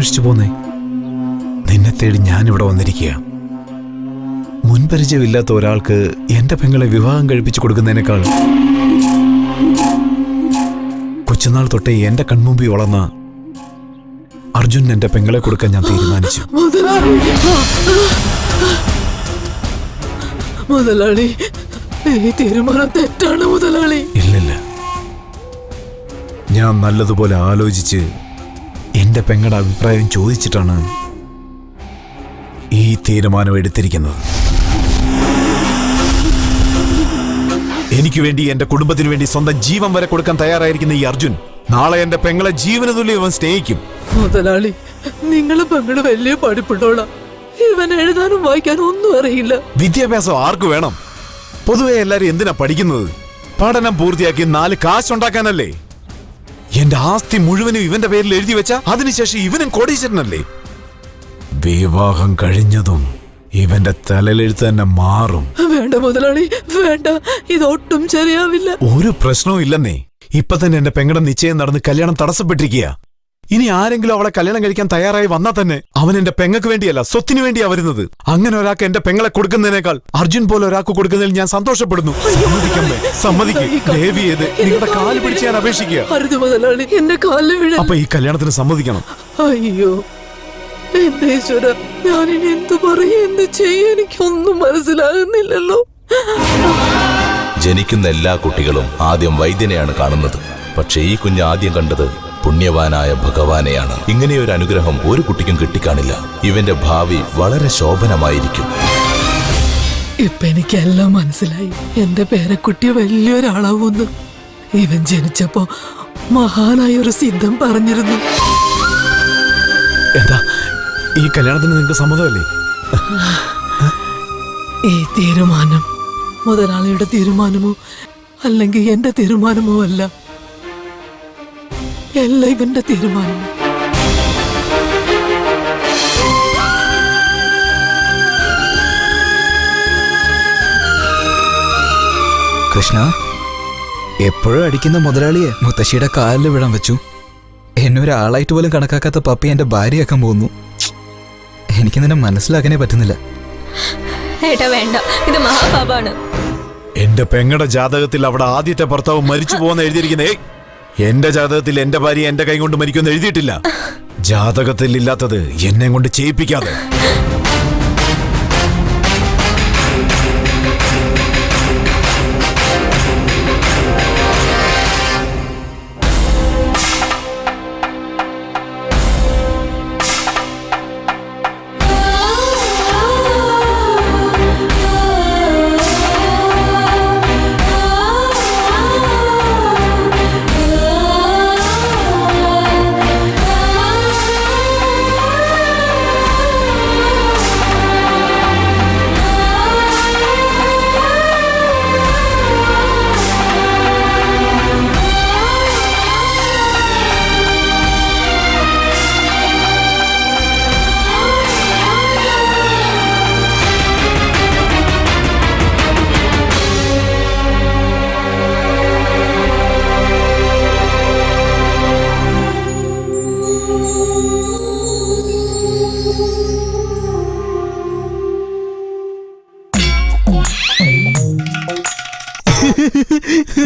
അന്വേഷിച്ചു പോന്നേ? നിന്നെ തേടി ഞാനിവിടെ വന്നിരിക്കുക. മുൻപരിചയമില്ലാത്ത ഒരാൾക്ക് എന്റെ പെങ്ങളെ വിവാഹം കഴിപ്പിച്ചു കൊടുക്കുന്നതിനേക്കാൾ കൊച്ചുനാൾ തൊട്ടേ എന്റെ കൺമുമ്പിൽ വളർന്ന അർജുൻ എന്റെ പെങ്ങളെ കൊടുക്കാൻ ഞാൻ തീരുമാനിച്ചു. മുതലാളി, ഈ തീരുമാനം തെറ്റാണ് മുതലാളി. ഇല്ലില്ല, ഞാൻ നല്ലതുപോലെ ആലോചിച്ച് എന്റെ പെങ്ങളുടെ അഭിപ്രായം ചോദിച്ചിട്ടാണ് ഈ തീരുമാനം എടുത്തിരിക്കുന്നത്. എനിക്ക് വേണ്ടി, എന്റെ കുടുംബത്തിന് വേണ്ടി സ്വന്തം ജീവൻ വരെ കൊടുക്കാൻ തയ്യാറായിരിക്കുന്ന ഈ അർജുൻ നാളെ എന്റെ പെങ്ങളെ ജീവന തുല്യം ഇവൻ സ്നേഹിക്കും. മുതലാളി, നിങ്ങള് പെങ്ങള് വലിയ പഠിപ്പുള്ളോളാ. ഇവൻ എഴുതാനും വായിക്കാനും ഒന്നും അറിയില്ല. വിദ്യാഭ്യാസം ആർക്ക് വേണം? പൊതുവെ എല്ലാരും എന്തിനാ പഠിക്കുന്നത്? പഠനം പൂർത്തിയാക്കി 4 കാശുണ്ടാക്കാനല്ലേ? എന്റെ ആസ്തി മുഴുവനും ഇവന്റെ പേരിൽ എഴുതി വെച്ച അതിനുശേഷം ഇവനും കോടീശ്വരനല്ലേ? വിവാഹം കഴിഞ്ഞതും ഇവന്റെ തലയിലെഴുത്ത് തന്നെ മാറും. വേണ്ട മുതലാളി, വേണ്ട. ഇതൊട്ടും ശരിയാവില്ല. ഒരു പ്രശ്നവും ഇല്ലെന്നേ. ഇപ്പൊ തന്നെ എന്റെ പെങ്ങളുടെ നിശ്ചയം നടന്ന് കല്യാണം തടസ്സപ്പെട്ടിരിക്കുക. ഇനി ആരെങ്കിലും അവളെ കല്യാണം കഴിക്കാൻ തയ്യാറായി വന്നാൽ തന്നെ അവൻ എന്റെ പെങ്ങൾക്ക് വേണ്ടിയല്ല, സ്വത്തിന് വേണ്ടിയാ വരുന്നത്. അങ്ങനെ ഒരാൾക്ക് എന്റെ പെങ്ങളെ കൊടുക്കുന്നതിനേക്കാൾ അർജുൻ പോലെ ഒരാൾക്ക് കൊടുക്കുന്നതിൽ ഞാൻ സന്തോഷപ്പെടുന്നു. സമ്മതിക്കേ, ദേവി ഏത് നിങ്ങളുടെ കാല് പിടിച്ച് ഞാൻ അപേക്ഷിക്കുക. മുതലാളി, എന്റെ കാലിൽ വീഴ. അപ്പൊ ഈ കല്യാണത്തിന് സമ്മതിക്കണം. അയ്യോ എന്റെ ഈശ്വര, ഞാനിനി എന്തു പറയും, എന്ത് ചെയ്യും, എനിക്കൊന്നും മനസ്സിലാകുന്നില്ലല്ലോ. ജനിക്കുന്ന എല്ലാ കുട്ടികളും ആദ്യം വൈദ്യനെയാണ് കാണുന്നത്. പക്ഷെ ഈ കുഞ്ഞ് ആദ്യം കണ്ടത് പുണ്യവാനായ ഭഗവാനെയാണ്. ഇങ്ങനെയൊരു അനുഗ്രഹം ഒരു കുട്ടിക്കും കിട്ടിക്കാണില്ല. ഇവന്റെ ഭാവി വളരെ ശോഭനമായിരിക്കും. ഇപ്പൊ എനിക്കെല്ലാം മനസ്സിലായി. എന്റെ പേരക്കുട്ടി വലിയൊരാളാവൂന്ന് ഇവൻ ജനിച്ചപ്പോ മഹാനായൊരു സിദ്ധം പറഞ്ഞിരുന്നു. എന്താ ഈ കല്യാണത്തിന് നിങ്ങൾക്ക് സമ്മതമല്ലേ? ഈ തീരുമാനം മുതലാളിയുടെ തീരുമാനമോ അല്ലെങ്കിൽ എന്റെ തീരുമാനമോ അല്ല, എല്ലാം ഇവന്റെ തീരുമാനമോ. കൃഷ്ണ, എപ്പോഴും അടിക്കുന്ന മുതലാളിയെ മുത്തശ്ശിയുടെ കാലിൽ വിടാൻ വെച്ചു. എന്നെ ഒരാളായിട്ട് പോലും കണക്കാക്കാത്ത പപ്പി എന്റെ ഭാര്യയാക്കാൻ പോകുന്നു. എനിക്ക് നിന്നെ മനസ്സിലാക്കാനേ പറ്റുന്നില്ല. ഏട്ടാ വേണ്ട, ഇത് മഹാപാപാണ്. എന്റെ പെങ്ങളുടെ ജാതകത്തിൽ അവിടെ ആദ്യത്തെ ഭർത്താവ് മരിച്ചു പോകുന്ന എഴുതിയിരിക്കുന്നേ. എന്റെ ജാതകത്തിൽ എന്റെ ഭാര്യ എന്റെ കൈ കൊണ്ട് മരിക്കുമെന്ന് എഴുതിയിട്ടില്ല. ജാതകത്തിൽ ഇല്ലാത്തത് എന്നെ കൊണ്ട് ചെയ്യിപ്പിക്കാതെ.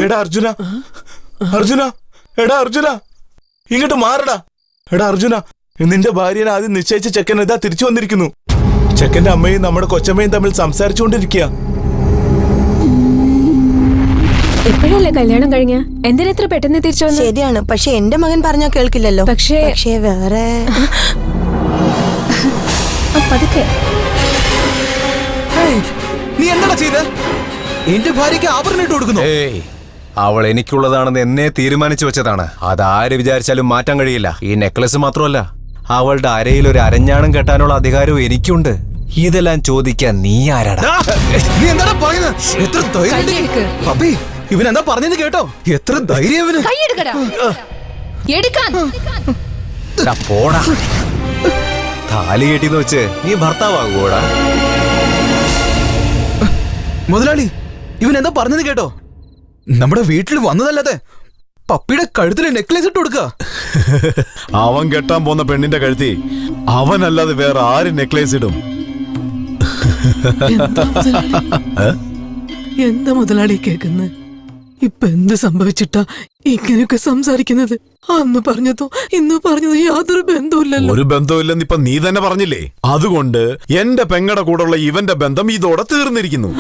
എടാ അർജുന, അർജുന, എടാ അർജുന, ഇങ്ങോട്ട് മാറടാ. എടാ അർജുന, നിന്റെ ഭാര്യനെ ആദ്യം നിശ്ചയിച്ച ചെക്കൻ ഇതാ തിരിച്ചു വന്നിരിക്കുന്നു. ചെക്കന്റെ അമ്മയും നമ്മുടെ കൊച്ചമ്മയും തമ്മിൽ സംസാരിച്ചുകൊണ്ടിരിക്കുക. എപ്പോഴല്ലേ കല്യാണം കഴിഞ്ഞ? എന്തിനാ ഇത്ര പെട്ടെന്ന് തിരിച്ചു വന്നത്? ശരിയാണ്, പക്ഷെ എന്റെ മകൻ പറഞ്ഞാ കേൾക്കില്ലല്ലോ. പക്ഷേ വേറെ പതുക്കെ. നീ എന്താ ചെയ്ത്? എന്റെ ഭാര്യയ്ക്ക് ആഭരണം ഇട്ട് കൊടുക്കുന്നു. അവൾ എനിക്കുള്ളതാണെന്ന് എന്നെ തീരുമാനിച്ചു വെച്ചതാണ്. അതാര് വിചാരിച്ചാലും മാറ്റാൻ കഴിയില്ല. ഈ നെക്ലസ് മാത്രമല്ല, അവളുടെ അരയിൽ ഒരു അരഞ്ഞാണം കെട്ടാനുള്ള അധികാരവും എനിക്കുണ്ട്. ഇതെല്ലാം ചോദിക്കാൻ നീ ആരാടാ? നീ എന്താ പറയുന്നത്? എത്ര ധൈര്യം പപ്പി! ഇവൻ എന്താ പറഞ്ഞത് കേട്ടോ? എത്ര ധൈര്യം ഇവന്! പോടാ, താലി കെട്ടിന്ന് വെച്ച് നീ ഭർത്താവാകൂടാ? മുതലാളി, ഇവൻ എന്താ പറഞ്ഞത് കേട്ടോ? നമ്മുടെ വീട്ടിൽ വന്നതല്ലാതെ പപ്പിയുടെ കഴുത്തിലെ നെക്ലേസ് ഇട്ട് കൊടുക്ക. അവൻ കെട്ടാൻ പോന്ന പെണ്ണിന്റെ കഴുത്തി അവനല്ലാതെ വേറെ ആര് നെക്ലേസ് ഇടും? എന്താ മുതലാളി കേൾക്കുന്നത്? ഇപ്പൊ എന്ത് സംഭവിച്ചിട്ടാ ഇങ്ങനെയൊക്കെ സംസാരിക്കുന്നത്? അന്ന് പറഞ്ഞതോ ഇന്ന് പറഞ്ഞതോ യാതൊരു ബന്ധവുമില്ലല്ലോ. ഒരു ബന്ധമില്ലെന്ന് ഇപ്പൊ നീ തന്നെ പറഞ്ഞില്ലേ. അതുകൊണ്ട് എന്റെ പെങ്ങടെ കൂടെയുള്ള ഇവന്റെ ബന്ധം ഇതോടെ തീർന്നിരിക്കുന്നു.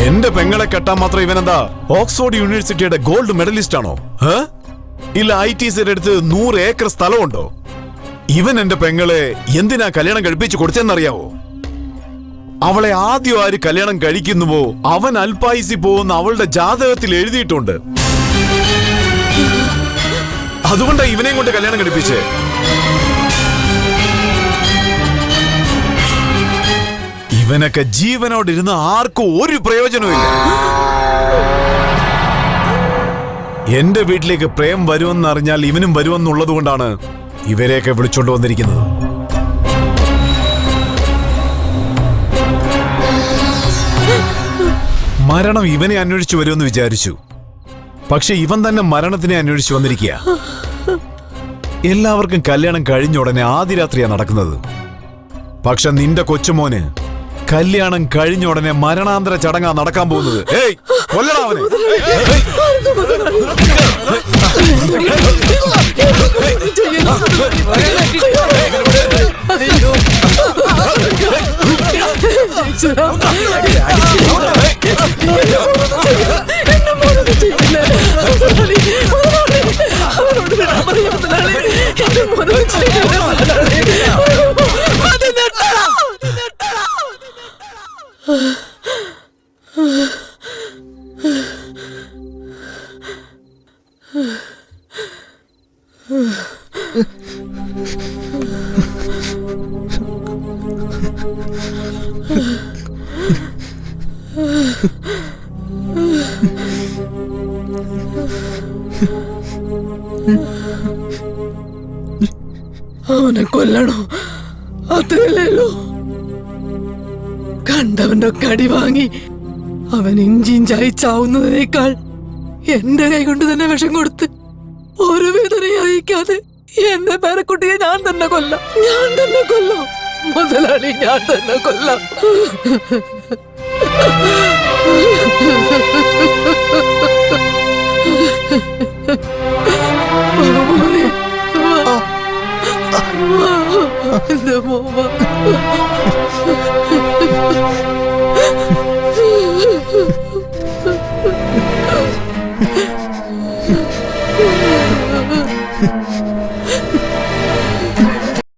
എന്റെ പെങ്ങളെ കെട്ടാൻ മാത്രം ഇവനെന്താ ഓക്സ്ഫോർഡ് യൂണിവേഴ്സിറ്റിയുടെ ഗോൾഡ് മെഡലിസ്റ്റ് ആണോ? ഇല്ല ITCയുടെ അടുത്ത് 100 ഏക്കർ സ്ഥലമുണ്ടോ? ഇവൻ എന്റെ പെങ്ങളെ എന്തിനാ കല്യാണം കഴിപ്പിച്ചു കൊടുത്തെന്നറിയാവോ? അവളെ ആദ്യം ആര് കല്യാണം കഴിക്കുന്നുവോ അവൻ അൽപായുസി പോകുന്ന അവളുടെ ജാതകത്തിൽ എഴുതിയിട്ടുണ്ട്. അതുകൊണ്ടാ ഇവനെയും കൊണ്ട് കല്യാണം കഴിപ്പിച്ചേ. ഇവനൊക്കെ ജീവനോടിരുന്ന് ആർക്കും ഒരു പ്രയോജനമില്ല. എന്റെ വീട്ടിലേക്ക് പ്രേം വരുമെന്നറിഞ്ഞാൽ ഇവനും വരുമെന്നുള്ളത് കൊണ്ടാണ് ഇവരെയൊക്കെ വിളിച്ചോണ്ട് വന്നിരിക്കുന്നത്. മരണം ഇവനെ അന്വേഷിച്ചു വരുമെന്ന് വിചാരിച്ചു. പക്ഷെ ഇവൻ തന്നെ മരണത്തിനെ അന്വേഷിച്ചു വന്നിരിക്കുക. എല്ലാവർക്കും കല്യാണം കഴിഞ്ഞ ഉടനെ ആദ്യ രാത്രിയാ നടക്കുന്നത്. പക്ഷെ നിന്റെ കൊച്ചുമോന് കല്യാണം കഴിഞ്ഞ ഉടനെ മരണാന്തര ചടങ്ങാ നടക്കാൻ പോകുന്നത്. ഏയ് കൊല്ലടാ അവനെ. അവനെ കൊല്ലണോ? അത്രയല്ലോ. കണ്ടവന്റെ കടി വാങ്ങി അവൻ ഇഞ്ചിഞ്ചായി ചാവുന്നതിനേക്കാൾ എന്റെ കൈ കൊണ്ട് തന്നെ വിഷം കൊടുത്ത് ഒരു വേദനയും അറിയിക്കാതെ എന്റെ പേരക്കുട്ടിയെ ഞാൻ തന്നെ കൊല്ലാം. മുതലാളി, ഞാൻ തന്നെ കൊല്ലാം.